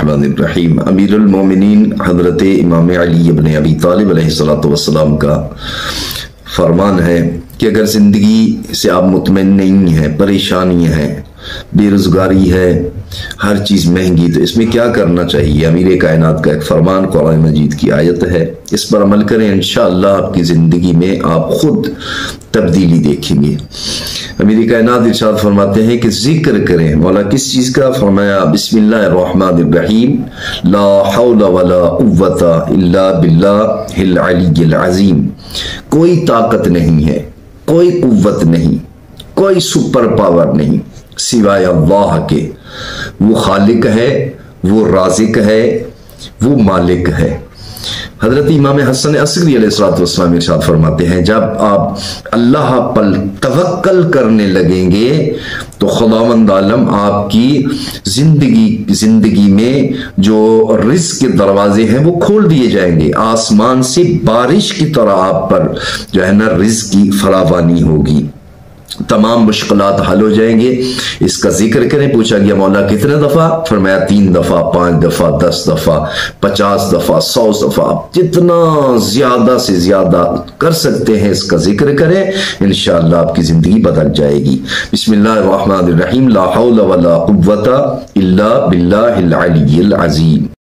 बिस्मिल्लाहिर्रहमानिर्रहीम। अमीर उल-मोमिनीन हज़रत इमाम अली इब्न अबी तालिब अलैहिस्सलातु वस्सलाम का फरमान है कि अगर ज़िंदगी से आप मुतमईन नहीं हैं, परेशानी है, बेरोज़गारी है, हर चीज़ महंगी, तो इसमें क्या करना चाहिए? अमीर कायनात का एक फरमान कुरान मजीद की आयत है, इस पर अमल करें, इंशाअल्लाह आपकी ज़िंदगी में आप खुद तब्दीली देखेंगे। अमीर कायनात इरशाद फरमाते हैं कि जिक्र करें। मौला किस चीज़ का? फरमाया बिस्मिल्लाहिर्रहमानिर्रहीम, ला हौला वला कुव्वता इल्ला बिल्लाहिल अलीय्यिल अज़ीम। कोई ताकत नहीं है, कोई कुव्वत नहीं, कोई सुपर पावर नहीं सिवाय अल्लाह के। वो खालिक है, वो राज़िक है, वो मालिक है। हज़रत इमाम हसन अस्करी अलैहिस्सलाम इरशाद फरमाते हैं, जब आप अल्लाह पर तवक्कल करने लगेंगे तो खुदावंद आलम आपकी जिंदगी में जो रिज़्क़ के दरवाजे हैं वो खोल दिए जाएंगे। आसमान से बारिश की तरह आप पर जो है ना रिज़्क़ की फरावानी होगी, तमाम मुश्किलात हल हो जाएंगे। इसका जिक्र करें। पूछा गया मौला कितने दफा? फरमाया 3 दफा, 5 दफा, 10 दफा, 50 दफा, 100 दफा, जितना ज्यादा से ज्यादा कर सकते हैं इसका जिक्र करें, इंशाअल्लाह आपकी जिंदगी बदल जाएगी। बिस्मिल्लाहिर्रहमानिर्रहीम, ला हौला वला कुव्वता इल्ला बिल्लाहिल अलीय्यिल अज़ीम।